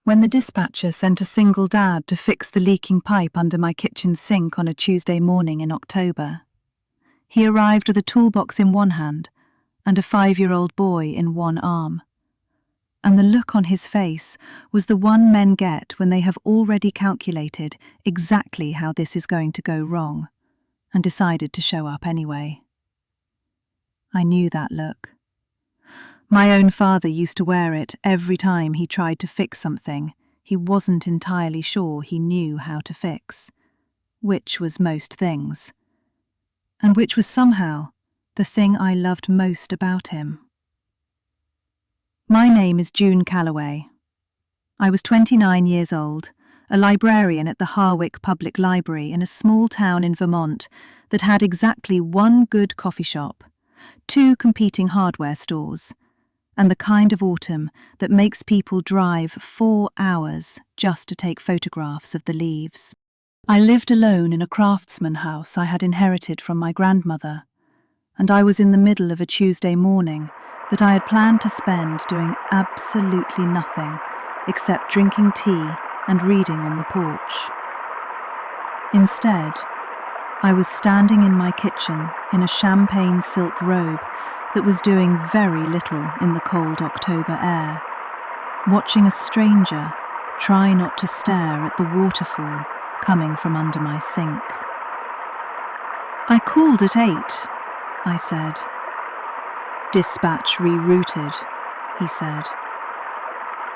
When the dispatcher sent a single dad to fix the leaking pipe under my kitchen sink on a Tuesday morning in October. He arrived with a toolbox in one hand and a 5-year-old boy in one arm. And the look on his face was the one men get when they have already calculated exactly how this is going to go wrong, and decided to show up anyway. I knew that look. My own father used to wear it every time he tried to fix something he wasn't entirely sure he knew how to fix, which was most things, and which was somehow the thing I loved most about him. My name is June Calloway. I was 29 years old, a librarian at the Harwick Public Library in a small town in Vermont that had exactly one good coffee shop, 2 competing hardware stores, and the kind of autumn that makes people drive 4 hours just to take photographs of the leaves. I lived alone in a craftsman house I had inherited from my grandmother, and I was in the middle of a Tuesday morning that I had planned to spend doing absolutely nothing except drinking tea and reading on the porch. Instead, I was standing in my kitchen in a champagne silk robe that was doing very little in the cold October air, watching a stranger try not to stare at the waterfall coming from under my sink. "I called at 8, I said. "Dispatch rerouted," he said.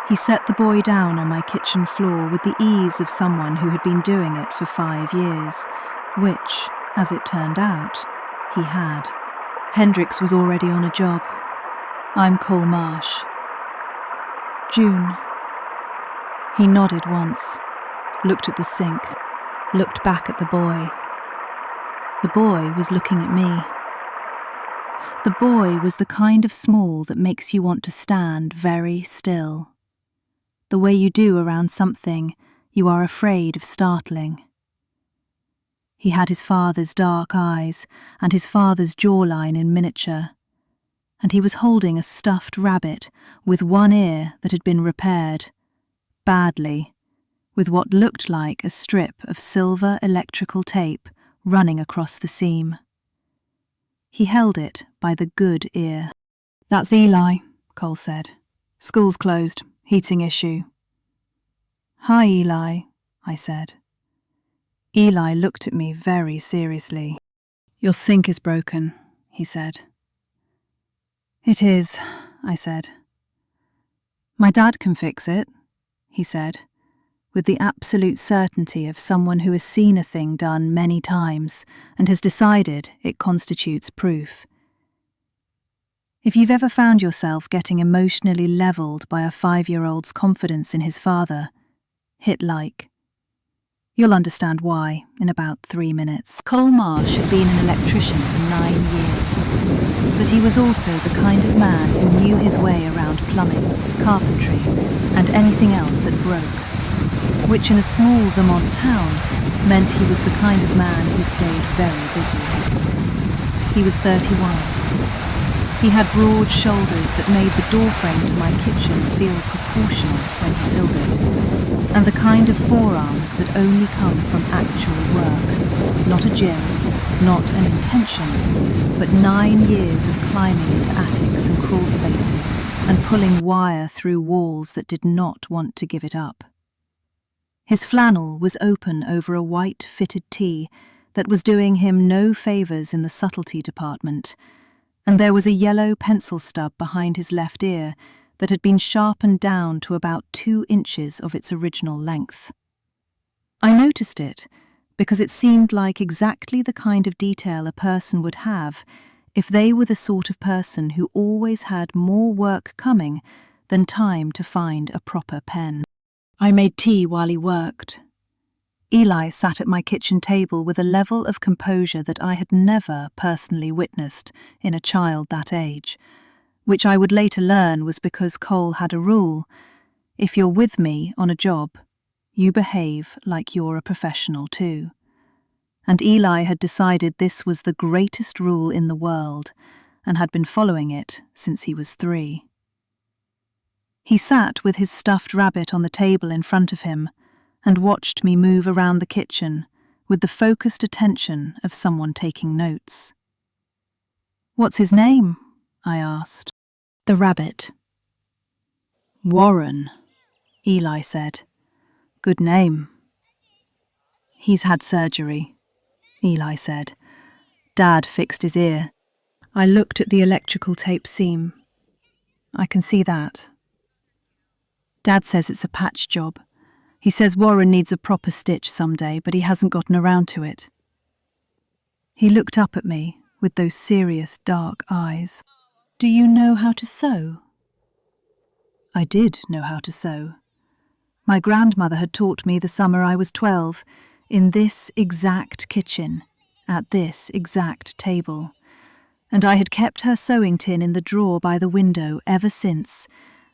He set the boy down on my kitchen floor with the ease of someone who had been doing it for 5 years, which, as it turned out, he had. Hendrix was already on a job. "I'm Cole Marsh." "June." He nodded once, looked at the sink, looked back at the boy. The boy was looking at me. The boy was the kind of small that makes you want to stand very still, the way you do around something you are afraid of startling. He had his father's dark eyes and his father's jawline in miniature, and he was holding a stuffed rabbit with one ear that had been repaired, badly, with what looked like a strip of silver electrical tape running across the seam. He held it by the good ear. "That's Eli," Cole said. "School's closed. Heating issue." "Hi, Eli," I said. Eli looked at me very seriously. "Your sink is broken," he said. "It is," I said. "My dad can fix it," he said, with the absolute certainty of someone who has seen a thing done many times and has decided it constitutes proof. If you've ever found yourself getting emotionally leveled by a 5-year-old's confidence in his father, hit like. You'll understand why in about 3 minutes. Cole Marsh had been an electrician for 9 years, but he was also the kind of man who knew his way around plumbing, carpentry, and anything else that broke, which in a small Vermont town meant he was the kind of man who stayed very busy. He was 31. He had broad shoulders that made the doorframe to my kitchen feel proportional when he filled it, and the kind of forearms that only come from actual work, not a gym, not an intention, but 9 years of climbing into attics and crawl spaces and pulling wire through walls that did not want to give it up. His flannel was open over a white fitted tee that was doing him no favours in the subtlety department, and there was a yellow pencil stub behind his left ear that had been sharpened down to about 2 inches of its original length. I noticed it because it seemed like exactly the kind of detail a person would have if they were the sort of person who always had more work coming than time to find a proper pen. I made tea while he worked. Eli sat at my kitchen table with a level of composure that I had never personally witnessed in a child that age, which I would later learn was because Cole had a rule: if you're with me on a job, you behave like you're a professional too. And Eli had decided this was the greatest rule in the world and had been following it since he was 3. He sat with his stuffed rabbit on the table in front of him and watched me move around the kitchen with the focused attention of someone taking notes. "What's his name?" I asked. "The rabbit." "Warren," Eli said. "Good name." "He's had surgery," Eli said. "Dad fixed his ear." I looked at the electrical tape seam. "I can see that." "Dad says it's a patch job. He says Warren needs a proper stitch someday, but he hasn't gotten around to it." He looked up at me with those serious, dark eyes. "Do you know how to sew?" I did know how to sew. My grandmother had taught me the summer I was 12, in this exact kitchen, at this exact table, and I had kept her sewing tin in the drawer by the window ever since,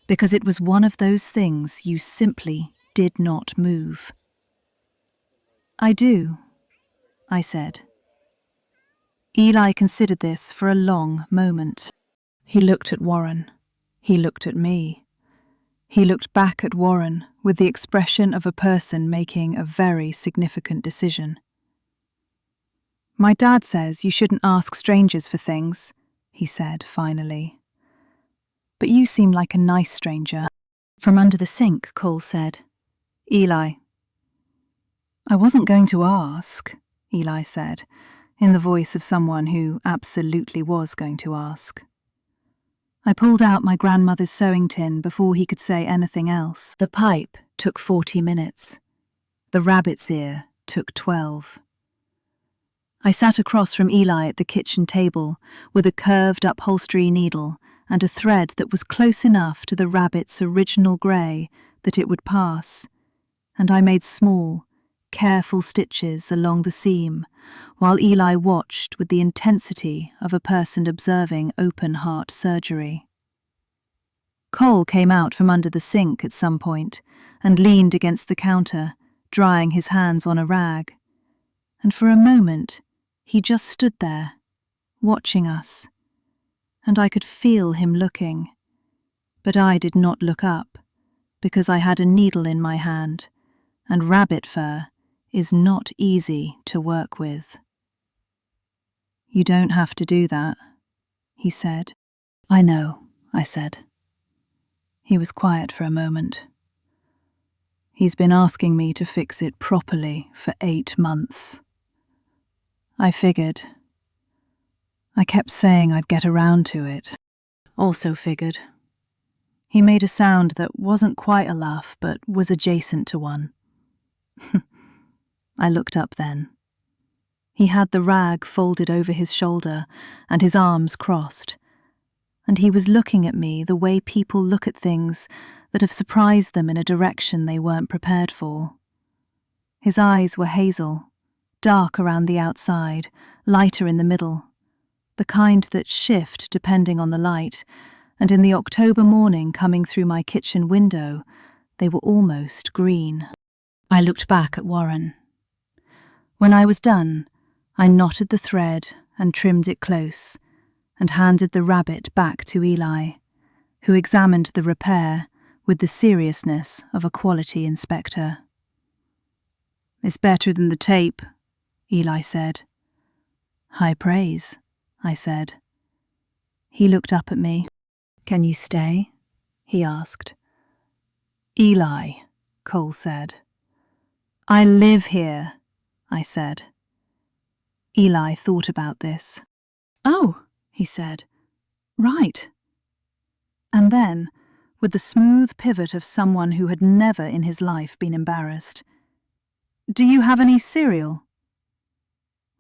because it was one of those things you simply did not move. "I do," I said. Eli considered this for a long moment. He looked at Warren. He looked at me. He looked back at Warren with the expression of a person making a very significant decision. "My dad says you shouldn't ask strangers for things," he said finally. "But you seem like a nice stranger." "From under the sink," Cole said. "Eli." "I wasn't going to ask," Eli said, in the voice of someone who absolutely was going to ask. I pulled out my grandmother's sewing tin before he could say anything else. The pipe took 40 minutes. The rabbit's ear took 12. I sat across from Eli at the kitchen table with a curved upholstery needle and a thread that was close enough to the rabbit's original grey that it would pass, and I made small, careful stitches along the seam while Eli watched with the intensity of a person observing open-heart surgery. Cole came out from under the sink at some point and leaned against the counter, drying his hands on a rag. And for a moment, he just stood there, watching us, and I could feel him looking. But I did not look up, because I had a needle in my hand, and rabbit fur is not easy to work with. "You don't have to do that," he said. "I know," I said. He was quiet for a moment. "He's been asking me to fix it properly for 8 months. I figured. I kept saying I'd get around to it." "Also figured." He made a sound that wasn't quite a laugh, but was adjacent to one. I looked up then. He had the rag folded over his shoulder and his arms crossed, and he was looking at me the way people look at things that have surprised them in a direction they weren't prepared for. His eyes were hazel, dark around the outside, lighter in the middle, the kind that shift depending on the light, and in the October morning coming through my kitchen window, they were almost green. I looked back at Warren. When I was done, I knotted the thread and trimmed it close, and handed the rabbit back to Eli, who examined the repair with the seriousness of a quality inspector. "It's better than the tape," Eli said. "High praise," I said. He looked up at me. "Can you stay?" he asked. "Eli," Cole said. "I live here," I said. Eli thought about this. "Oh," he said. "Right." And then, with the smooth pivot of someone who had never in his life been embarrassed, "Do you have any cereal?"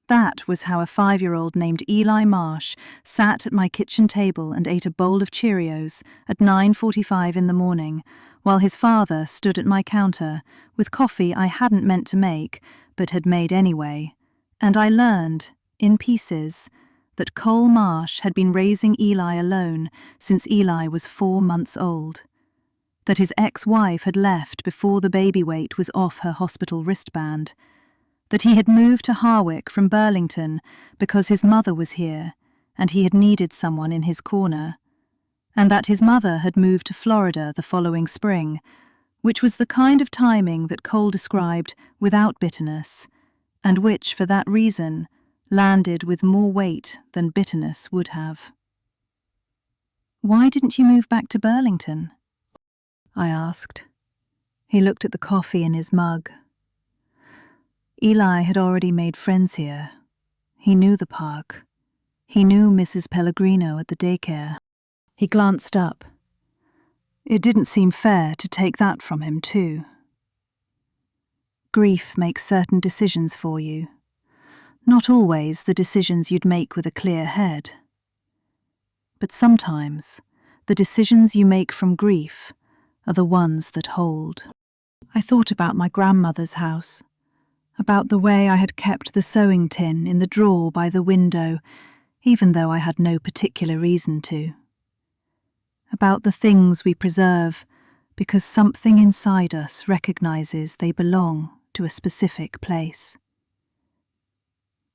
That was how a 5-year-old named Eli Marsh sat at my kitchen table and ate a bowl of Cheerios at 9:45 in the morning, while his father stood at my counter with coffee I hadn't meant to make, but had made anyway, and I learned, in pieces, that Cole Marsh had been raising Eli alone since Eli was 4 months old, that his ex-wife had left before the baby weight was off her hospital wristband, that he had moved to Harwick from Burlington because his mother was here and he had needed someone in his corner, and that his mother had moved to Florida the following spring, which was the kind of timing that Cole described without bitterness, and which, for that reason, landed with more weight than bitterness would have. "Why didn't you move back to Burlington?" I asked. He looked at the coffee in his mug. Eli had already made friends here. He knew the park. He knew Mrs. Pellegrino at the daycare. He glanced up. It didn't seem fair to take that from him, too. Grief makes certain decisions for you. Not always the decisions you'd make with a clear head. But sometimes the decisions you make from grief are the ones that hold. I thought about my grandmother's house, about the way I had kept the sewing tin in the drawer by the window, even though I had no particular reason to. About the things we preserve because something inside us recognizes they belong to a specific place.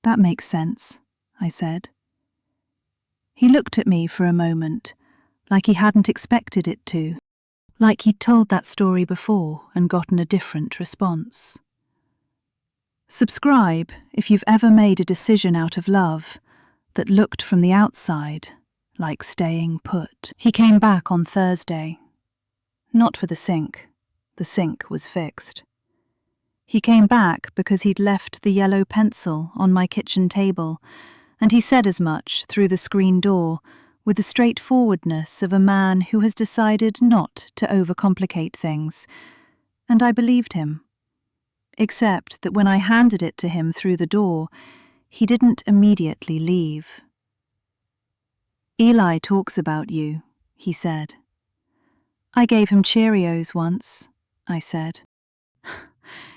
"That makes sense," I said. He looked at me for a moment, like he hadn't expected it to, like he'd told that story before and gotten a different response. Subscribe if you've ever made a decision out of love that looked from the outside like staying put. He came back on Thursday. Not for the sink. The sink was fixed. He came back because he'd left the yellow pencil on my kitchen table, and he said as much through the screen door with the straightforwardness of a man who has decided not to overcomplicate things, and I believed him. Except that when I handed it to him through the door, he didn't immediately leave. "Eli talks about you," he said. "I gave him Cheerios once," I said.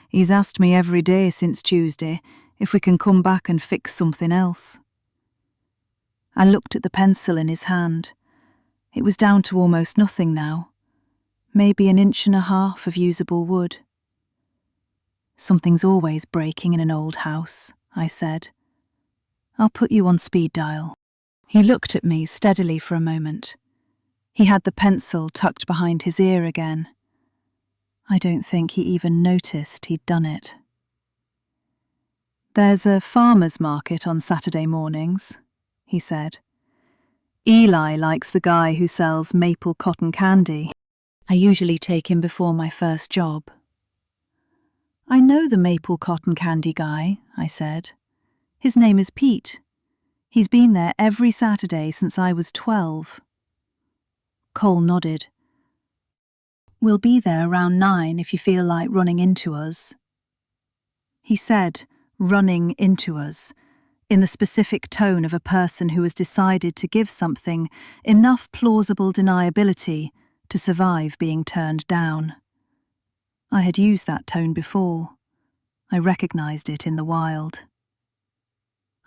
"He's asked me every day since Tuesday if we can come back and fix something else." I looked at the pencil in his hand. It was down to almost nothing now, maybe 1.5 inches of usable wood. "Something's always breaking in an old house," I said. "I'll put you on speed dial." He looked at me steadily for a moment. He had the pencil tucked behind his ear again. I don't think he even noticed he'd done it. "There's a farmer's market on Saturday mornings," he said. "Eli likes the guy who sells maple cotton candy. I usually take him before my first job." "I know the maple cotton candy guy," I said. "His name is Pete. He's been there every Saturday since I was 12. Cole nodded. "We'll be there around 9 if you feel like running into us." He said, "running into us," in the specific tone of a person who has decided to give something enough plausible deniability to survive being turned down. I had used that tone before. I recognized it in the wild.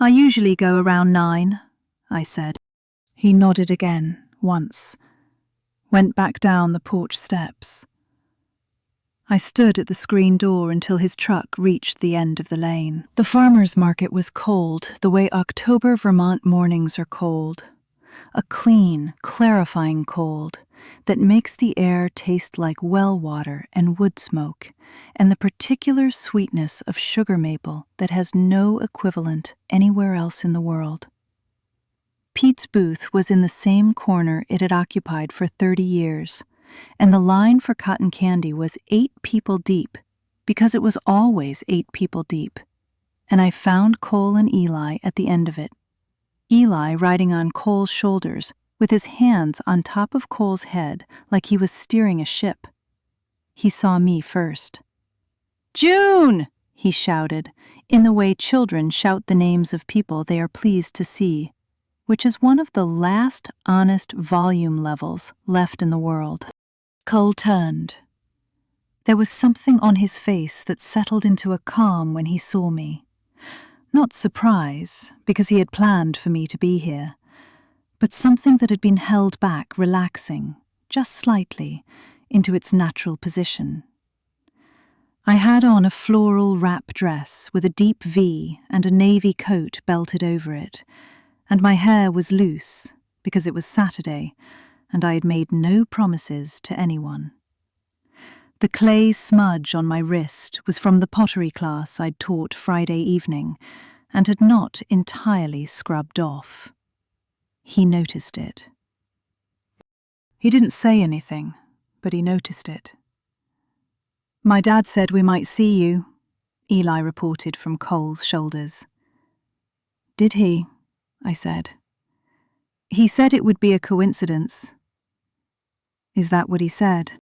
"I usually go around 9, I said. He nodded again, once, went back down the porch steps. I stood at the screen door until his truck reached the end of the lane. The farmer's market was cold, the way October Vermont mornings are cold. A clean, clarifying cold that makes the air taste like well water and wood smoke, and the particular sweetness of sugar maple that has no equivalent anywhere else in the world. Pete's booth was in the same corner it had occupied for 30 years, and the line for cotton candy was 8 people deep, because it was always 8 people deep, and I found Cole and Eli at the end of it. Eli riding on Cole's shoulders, with his hands on top of Cole's head like he was steering a ship. He saw me first. "June!" he shouted, in the way children shout the names of people they are pleased to see, which is one of the last honest volume levels left in the world. Cole turned. There was something on his face that settled into a calm when he saw me. Not surprise, because he had planned for me to be here, but something that had been held back relaxing, just slightly, into its natural position. I had on a floral wrap dress with a deep V and a navy coat belted over it, and my hair was loose, because it was Saturday, and I had made no promises to anyone. The clay smudge on my wrist was from the pottery class I'd taught Friday evening and had not entirely scrubbed off. He noticed it. He didn't say anything, but he noticed it. "My dad said we might see you," Eli reported from Cole's shoulders. "Did he?" I said. "He said it would be a coincidence." "Is that what he said?"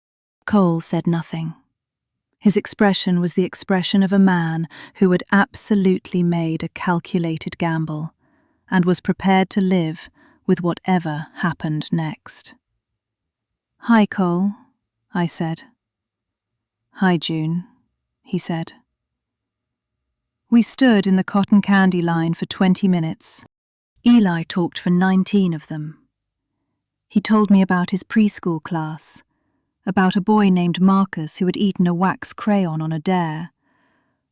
Cole said nothing. His expression was the expression of a man who had absolutely made a calculated gamble and was prepared to live with whatever happened next. "Hi, Cole," I said. "Hi, June," he said. We stood in the cotton candy line for 20 minutes. Eli talked for 19 of them. He told me about his preschool class, about a boy named Marcus who had eaten a wax crayon on a dare,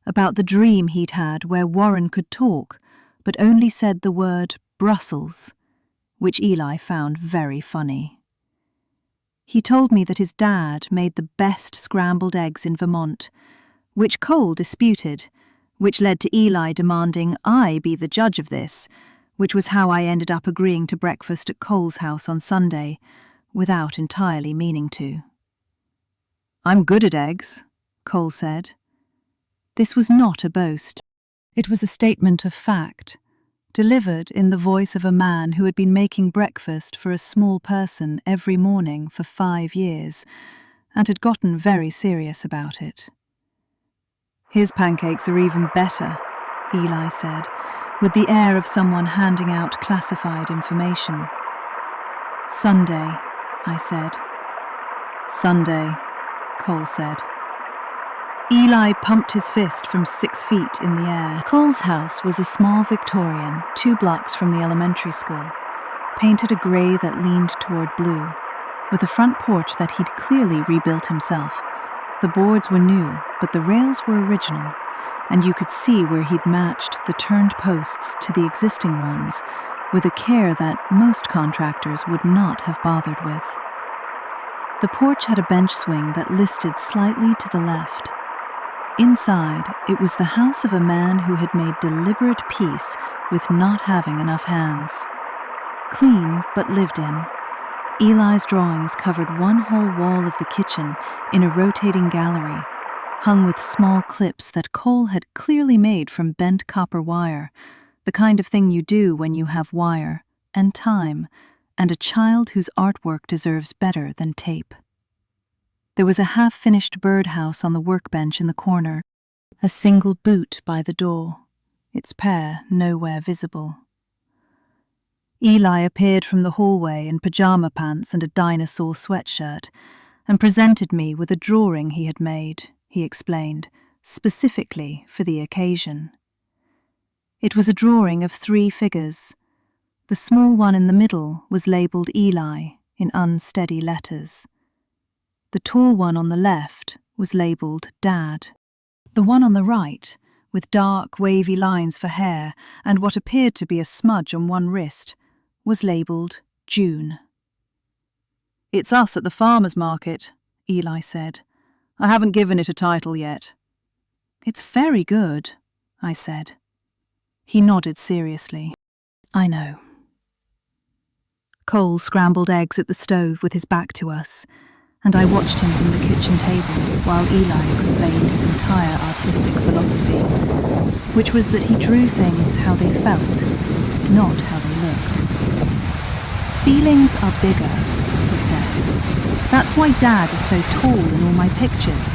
about the dream he'd had where Warren could talk but only said the word Brussels, which Eli found very funny. He told me that his dad made the best scrambled eggs in Vermont, which Cole disputed, which led to Eli demanding I be the judge of this, which was how I ended up agreeing to breakfast at Cole's house on Sunday, without entirely meaning to. "I'm good at eggs," Cole said. This was not a boast. It was a statement of fact, delivered in the voice of a man who had been making breakfast for a small person every morning for 5 years, and had gotten very serious about it. "His pancakes are even better," Eli said, with the air of someone handing out classified information. "Sunday," I said. "Sunday," Cole said. Eli pumped his fist from 6 feet in the air. Cole's house was a small Victorian, 2 blocks from the elementary school, painted a grey that leaned toward blue, with a front porch that he'd clearly rebuilt himself. The boards were new, but the rails were original, and you could see where he'd matched the turned posts to the existing ones with a care that most contractors would not have bothered with. The porch had a bench swing that listed slightly to the left. Inside, it was the house of a man who had made deliberate peace with not having enough hands. Clean, but lived in. Eli's drawings covered one whole wall of the kitchen in a rotating gallery, hung with small clips that Cole had clearly made from bent copper wire, the kind of thing you do when you have wire, and time, and a child whose artwork deserves better than tape. There was a half-finished birdhouse on the workbench in the corner, a single boot by the door, its pair nowhere visible. Eli appeared from the hallway in pajama pants and a dinosaur sweatshirt, and presented me with a drawing he had made, he explained, specifically for the occasion. It was a drawing of 3 figures. The small one in the middle was labelled Eli in unsteady letters. The tall one on the left was labelled Dad. The one on the right, with dark, wavy lines for hair and what appeared to be a smudge on one wrist, was labelled June. "It's us at the farmer's market," Eli said. "I haven't given it a title yet." "It's very good," I said. He nodded seriously. "I know." Cole scrambled eggs at the stove with his back to us, and I watched him from the kitchen table while Eli explained his entire artistic philosophy, which was that he drew things how they felt, not how they looked. "Feelings are bigger," he said. "That's why Dad is so tall in all my pictures."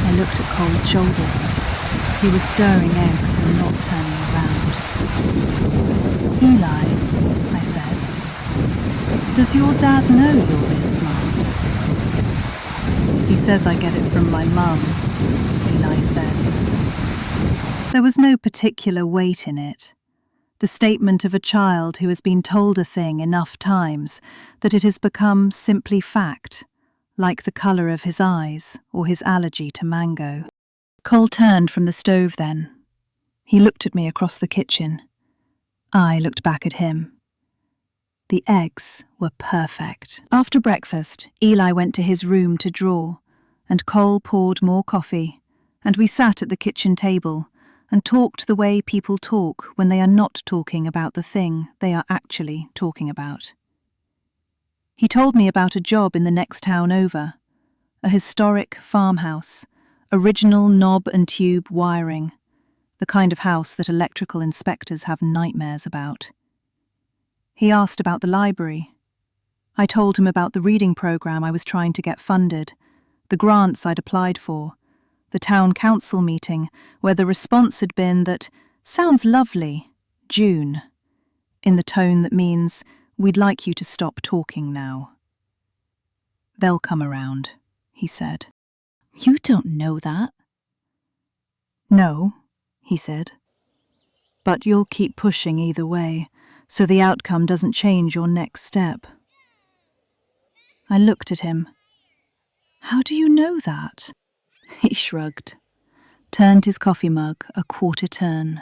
I looked at Cole's shoulders. He was stirring eggs and not turning around. "Eli," I said, "does your dad know you're this smart?" "He says I get it from my mum," Eli said. There was no particular weight in it. The statement of a child who has been told a thing enough times that it has become simply fact, like the colour of his eyes or his allergy to mango. Cole turned from the stove then. He looked at me across the kitchen. I looked back at him. The eggs were perfect. After breakfast, Eli went to his room to draw, and Cole poured more coffee, and we sat at the kitchen table and talked the way people talk when they are not talking about the thing they are actually talking about. He told me about a job in the next town over, a historic farmhouse, original knob and tube wiring, the kind of house that electrical inspectors have nightmares about. He asked about the library. I told him about the reading program I was trying to get funded, the grants I'd applied for, the town council meeting where the response had been that, "Sounds lovely, June," in the tone that means, "We'd like you to stop talking now." "They'll come around," he said. "You don't know that." "No," he said. "But you'll keep pushing either way, so the outcome doesn't change your next step." I looked at him. "How do you know that?" He shrugged, turned his coffee mug a quarter turn.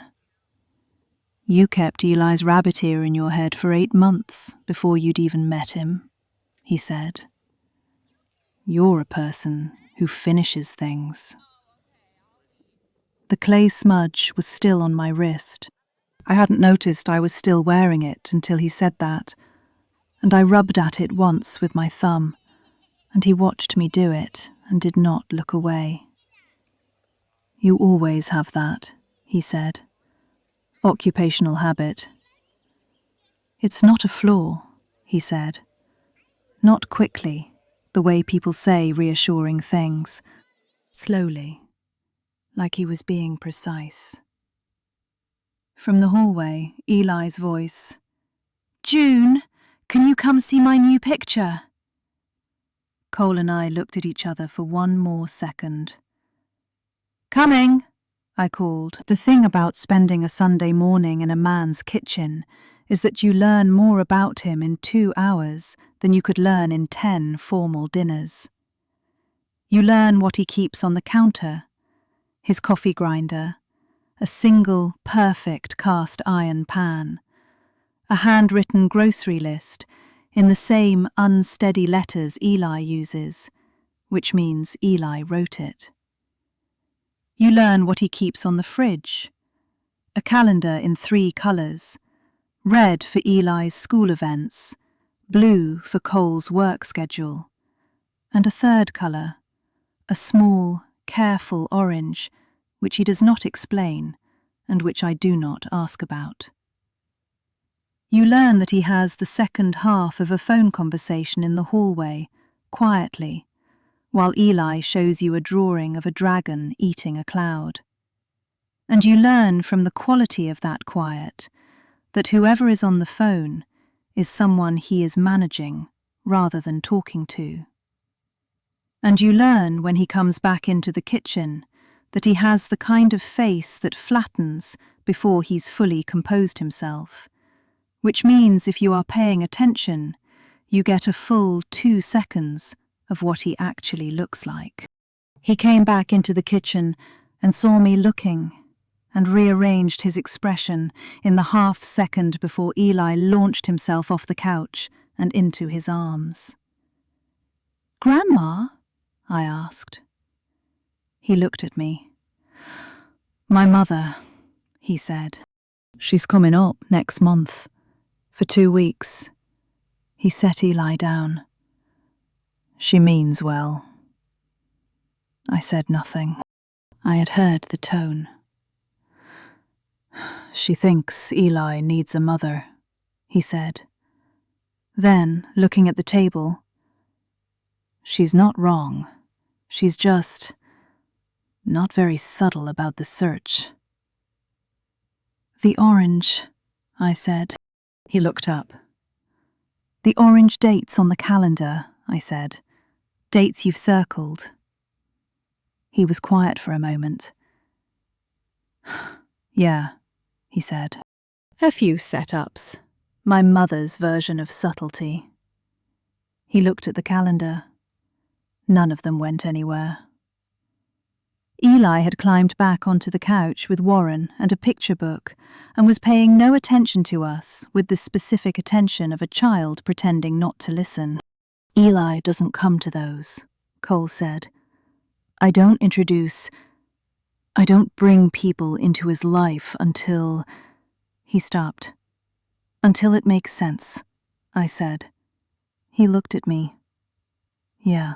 "You kept Eli's rabbit ear in your head for 8 months before you'd even met him," he said. "You're a person who finishes things." The clay smudge was still on my wrist. I hadn't noticed I was still wearing it until he said that, and I rubbed at it once with my thumb, and he watched me do it and did not look away. "You always have that," he said. "Occupational habit." "It's not a flaw," he said. "Not quickly, the way people say reassuring things. Slowly, like he was being precise." From the hallway, Eli's voice. "June, can you come see my new picture?" Cole and I looked at each other for one more second. "Coming," I called. The thing about spending a Sunday morning in a man's kitchen is that you learn more about him in 2 hours than you could learn in 10 formal dinners. You learn what he keeps on the counter, his coffee grinder, a single perfect cast iron pan, a handwritten grocery list in the same unsteady letters Eli uses, which means Eli wrote it. You learn what he keeps on the fridge, a calendar in 3 colours, red for Eli's school events, blue for Cole's work schedule, and a third colour, a small, careful orange, which he does not explain and which I do not ask about. You learn that he has the second half of a phone conversation in the hallway, quietly, while Eli shows you a drawing of a dragon eating a cloud. And you learn from the quality of that quiet that whoever is on the phone is someone he is managing rather than talking to. And you learn when he comes back into the kitchen that he has the kind of face that flattens before he's fully composed himself, which means if you are paying attention, you get a full 2 seconds of what he actually looks like. He came back into the kitchen and saw me looking and rearranged his expression in the half second before Eli launched himself off the couch and into his arms. "Grandma?" I asked. He looked at me. "My mother," he said. "She's coming up next month, for 2 weeks." He set Eli down. "She means well." I said nothing. I had heard the tone. "She thinks Eli needs a mother," he said. Then, looking at the table, "She's not wrong. She's just not very subtle about the search." "The orange," I said. He looked up. "The orange dates on the calendar," I said. "Dates you've circled." He was quiet for a moment. "Yeah," he said. "A few setups. My mother's version of subtlety." He looked at the calendar. None of them went anywhere. Eli had climbed back onto the couch with Warren and a picture book and was paying no attention to us with the specific attention of a child pretending not to listen. Eli doesn't come to those, Cole said. I don't bring people into his life until… He stopped. Until it makes sense, I said. He looked at me. Yeah.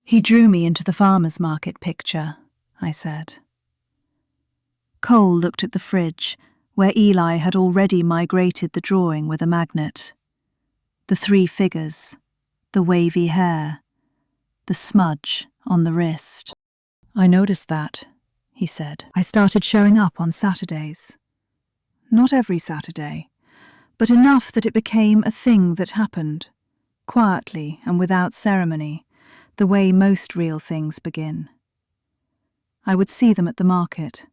He drew me into the farmer's market picture, I said. Cole looked at the fridge, where Eli had already migrated the drawing with a magnet. The 3 figures, the wavy hair, the smudge on the wrist. I noticed that, he said. I started showing up on Saturdays. Not every Saturday, but enough that it became a thing that happened, quietly and without ceremony, the way most real things begin. I would see them at the market.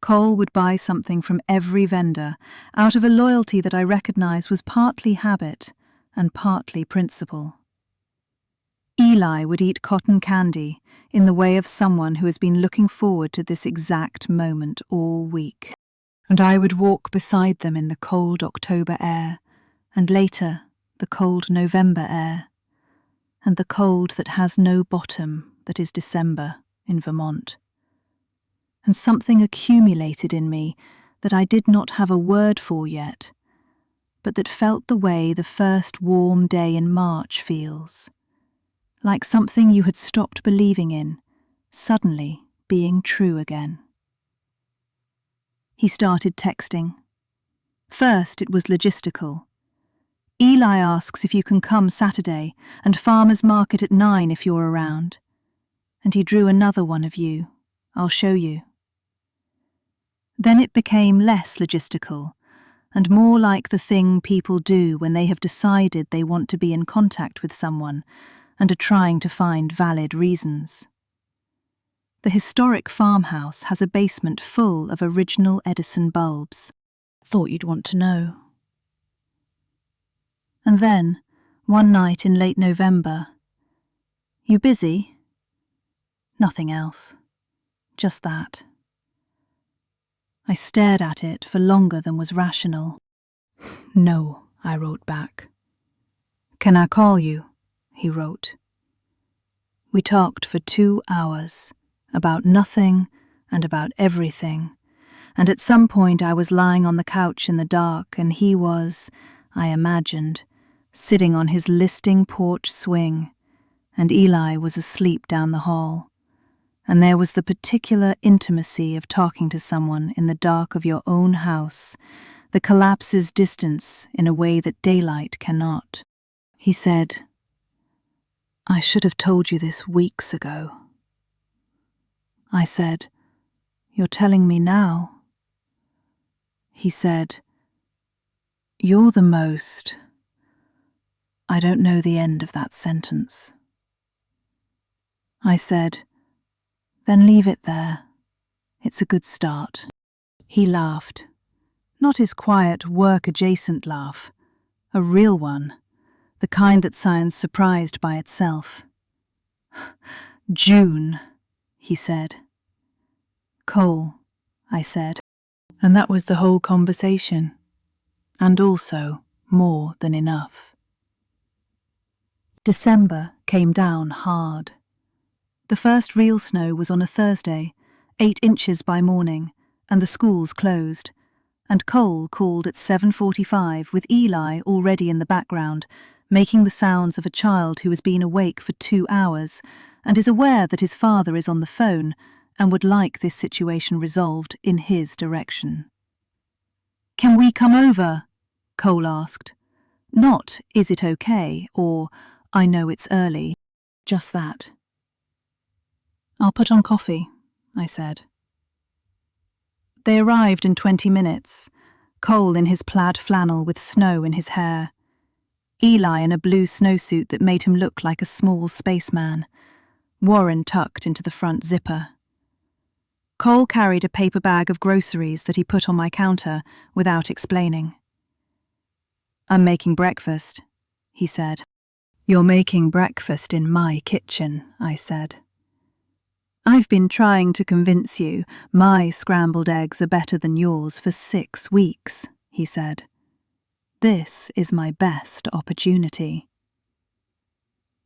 Cole would buy something from every vendor, out of a loyalty that I recognized was partly habit and partly principle. Eli would eat cotton candy in the way of someone who has been looking forward to this exact moment all week. And I would walk beside them in the cold October air, and later the cold November air, and the cold that has no bottom that is December in Vermont. And something accumulated in me that I did not have a word for yet, but that felt the way the first warm day in March feels, like something you had stopped believing in, suddenly being true again. He started texting. First it was logistical. Eli asks if you can come Saturday and farmer's market at 9 if you're around. And he drew another one of you. I'll show you. Then it became less logistical and more like the thing people do when they have decided they want to be in contact with someone and are trying to find valid reasons. The historic farmhouse has a basement full of original Edison bulbs. Thought you'd want to know. And then, one night in late November, you busy? Nothing else. Just that. I stared at it for longer than was rational. No, I wrote back. Can I call you? He wrote. We talked for 2 hours, about nothing and about everything, and at some point I was lying on the couch in the dark and he was, I imagined, sitting on his listing porch swing, and Eli was asleep down the hall. And there was the particular intimacy of talking to someone in the dark of your own house that collapses distance in a way that daylight cannot. He said, I should have told you this weeks ago. I said, You're telling me now. He said, You're the most… I don't know the end of that sentence. I said, Then leave it there. It's a good start. He laughed. Not his quiet, work-adjacent laugh. A real one. The kind that science surprised by itself. June, he said. Cole, I said. And that was the whole conversation. And also more than enough. December came down hard. The first real snow was on a Thursday, 8 inches by morning, and the schools closed. And Cole called at 7:45 with Eli already in the background, making the sounds of a child who has been awake for 2 hours and is aware that his father is on the phone and would like this situation resolved in his direction. Can we come over? Cole asked. Not, is it okay, or I know it's early. Just that. I'll put on coffee, I said. They arrived in 20 minutes, Cole in his plaid flannel with snow in his hair, Eli in a blue snowsuit that made him look like a small spaceman, Warren tucked into the front zipper. Cole carried a paper bag of groceries that he put on my counter without explaining. I'm making breakfast, he said. You're making breakfast in my kitchen, I said. I've been trying to convince you my scrambled eggs are better than yours for 6 weeks, he said. This is my best opportunity.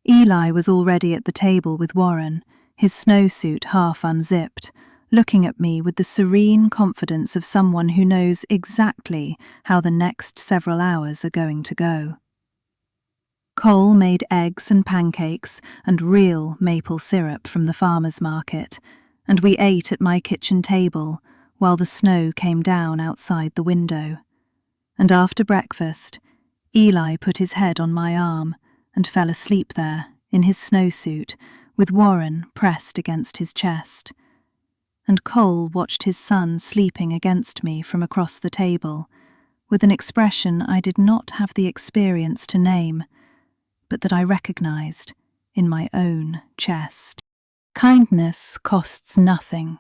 Eli was already at the table with Warren, his snowsuit half unzipped, looking at me with the serene confidence of someone who knows exactly how the next several hours are going to go. Cole made eggs and pancakes and real maple syrup from the farmer's market, and we ate at my kitchen table while the snow came down outside the window. And after breakfast, Eli put his head on my arm and fell asleep there in his snowsuit with Warren pressed against his chest. And Cole watched his son sleeping against me from across the table, with an expression I did not have the experience to name, but that I recognized in my own chest. Kindness costs nothing,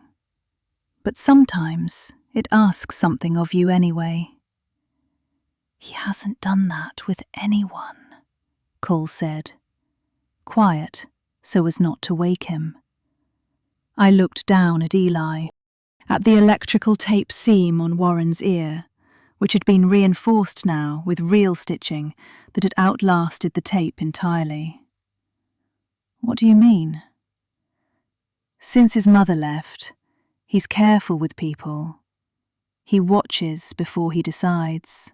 but sometimes it asks something of you anyway. He hasn't done that with anyone, Cole said, quiet so as not to wake him. I looked down at Eli, at the electrical tape seam on Warren's ear, which had been reinforced now with real stitching that had outlasted the tape entirely. What do you mean? Since his mother left, he's careful with people. He watches before he decides.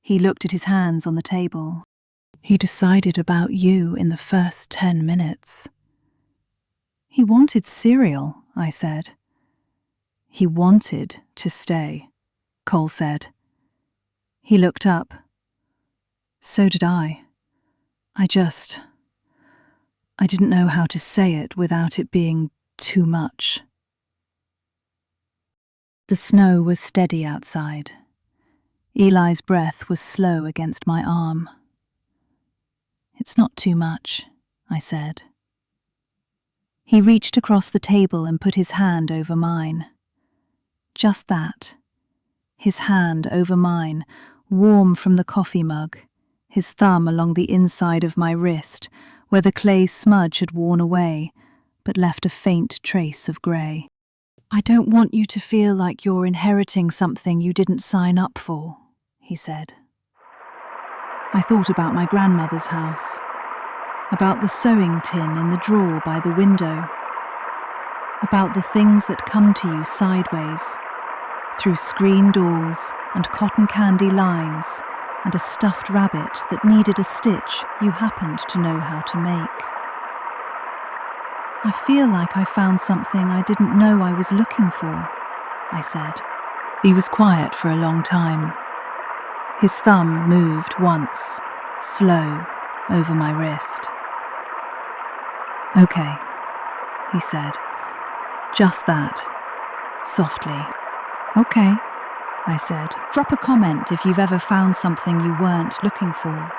He looked at his hands on the table. He decided about you in the first 10 minutes. He wanted cereal, I said. He wanted to stay, Cole said. He looked up. So did I. I didn't know how to say it without it being too much. The snow was steady outside. Eli's breath was slow against my arm. It's not too much, I said. He reached across the table and put his hand over mine. Just that. His hand over mine, warm from the coffee mug, his thumb along the inside of my wrist, where the clay smudge had worn away, but left a faint trace of grey. I don't want you to feel like you're inheriting something you didn't sign up for, he said. I thought about my grandmother's house, about the sewing tin in the drawer by the window, about the things that come to you sideways, through screen doors and cotton candy lines and a stuffed rabbit that needed a stitch you happened to know how to make. I feel like I found something I didn't know I was looking for, I said. He was quiet for a long time. His thumb moved once, slow, over my wrist. Okay, he said. Just that, softly. Okay, I said. Drop a comment if you've ever found something you weren't looking for.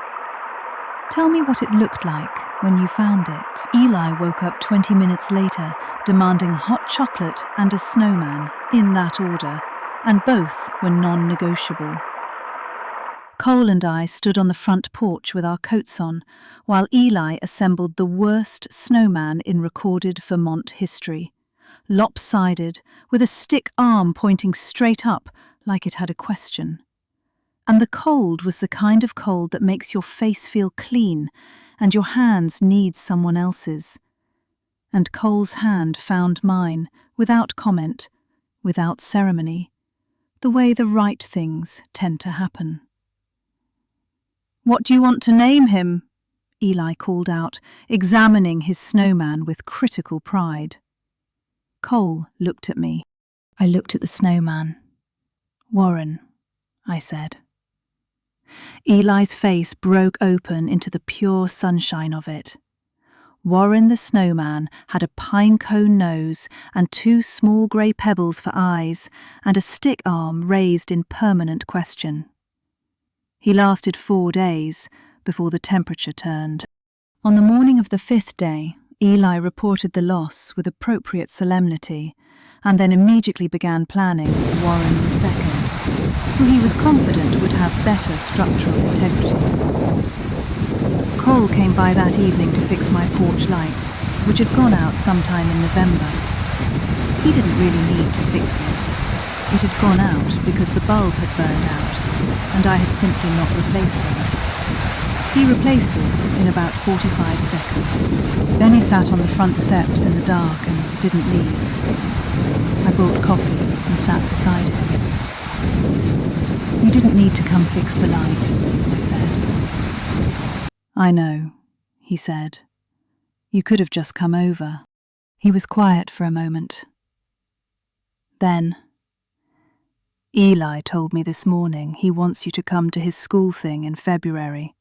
Tell me what it looked like when you found it. Eli woke up 20 minutes later, demanding hot chocolate and a snowman, in that order, and both were non-negotiable. Cole and I stood on the front porch with our coats on, while Eli assembled the worst snowman in recorded Vermont history. Lopsided, with a stick arm pointing straight up like it had a question. And the cold was the kind of cold that makes your face feel clean and your hands need someone else's. And Cole's hand found mine, without comment, without ceremony, the way the right things tend to happen. What do you want to name him? Eli called out, examining his snowman with critical pride. Cole looked at me. I looked at the snowman. Warren, I said. Eli's face broke open into the pure sunshine of it. Warren the snowman had a pine-cone nose and 2 small grey pebbles for eyes and a stick arm raised in permanent question. He lasted 4 days before the temperature turned. On the morning of the 5th day, Eli reported the loss with appropriate solemnity and then immediately began planning Warren II, who he was confident would have better structural integrity. Cole came by that evening to fix my porch light, which had gone out sometime in November. He didn't really need to fix it. It had gone out because the bulb had burned out, and I had simply not replaced it. He replaced it in about 45 seconds. Then he sat on the front steps in the dark and didn't leave. I brought coffee and sat beside him. "You didn't need to come fix the light," I said. "I know," he said. "You could have just come over." He was quiet for a moment. Then, "Eli told me this morning he wants you to come to his school thing in February."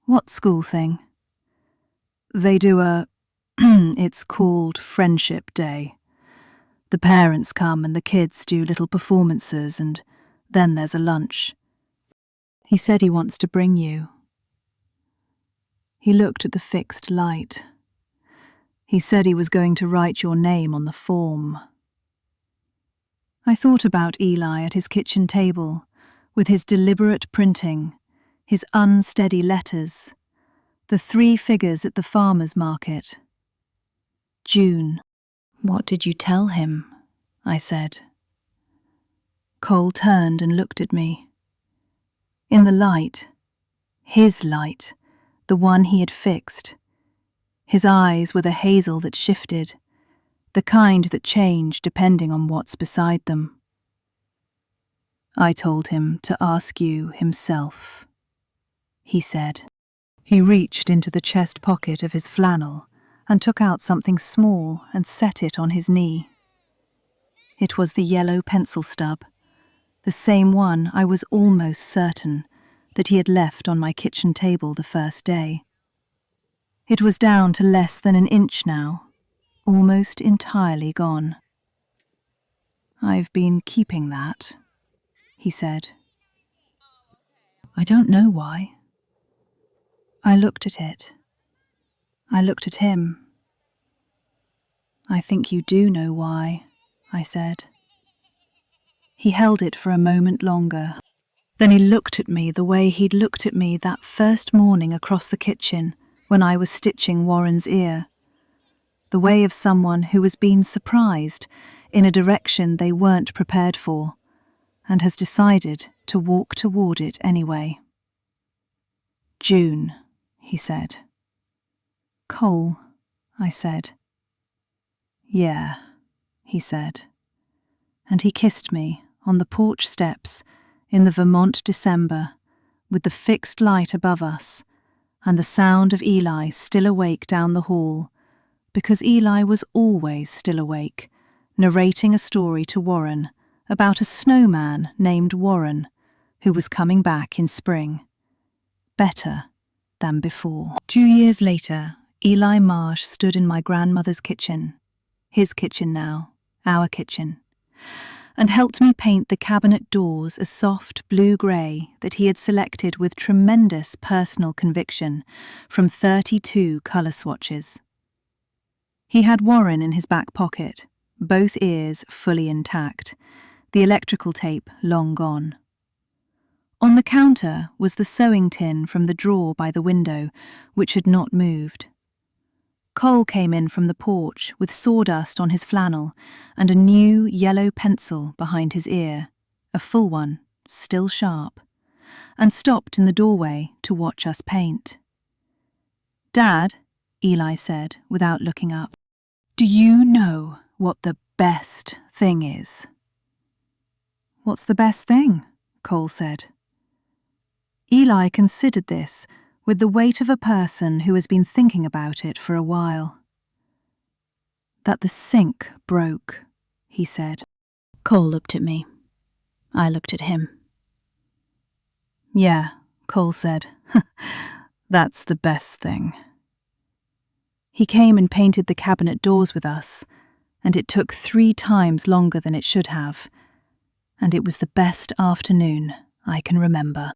"What school thing?" "They do it's called Friendship Day. The parents come and the kids do little performances, and then there's a lunch. He said he wants to bring you." He looked at the fixed light. "He said he was going to write your name on the form." I thought about Eli at his kitchen table, with his deliberate printing, his unsteady letters, the 3 figures at the farmer's market. June. "What did you tell him?" I said. Cole turned and looked at me. In the light, his light, the one he had fixed, his eyes were the hazel that shifted, the kind that changed depending on what's beside them. "I told him to ask you himself," he said. He reached into the chest pocket of his flannel and took out something small and set it on his knee. It was the yellow pencil stub, the same one I was almost certain that he had left on my kitchen table the first day. It was down to less than an inch now, almost entirely gone. "I've been keeping that," he said. "I don't know why." I looked at it. I looked at him. "I think you do know why," I said. He held it for a moment longer. Then he looked at me the way he'd looked at me that first morning across the kitchen when I was stitching Warren's ear. The way of someone who has been surprised in a direction they weren't prepared for, and has decided to walk toward it anyway. "June," he said. "Cole," I said. "Yeah," he said. And he kissed me on the porch steps in the Vermont December, with the fixed light above us, and the sound of Eli still awake down the hall, because Eli was always still awake, narrating a story to Warren about a snowman named Warren who was coming back in spring. Better than before. 2 years later, Eli Marsh stood in my grandmother's kitchen, his kitchen now, our kitchen, and helped me paint the cabinet doors a soft blue-grey that he had selected with tremendous personal conviction from 32 colour swatches. He had Warren in his back pocket, both ears fully intact, the electrical tape long gone. On the counter was the sewing tin from the drawer by the window, which had not moved. Cole came in from the porch with sawdust on his flannel and a new yellow pencil behind his ear, a full one, still sharp, and stopped in the doorway to watch us paint. "Dad," Eli said without looking up, "do you know what the best thing is?" "What's the best thing?" Cole said. Eli considered this with the weight of a person who has been thinking about it for a while. "That the sink broke," he said. Cole looked at me. I looked at him. "Yeah," Cole said. "That's the best thing." He came and painted the cabinet doors with us, and it took 3 times longer than it should have, and it was the best afternoon I can remember.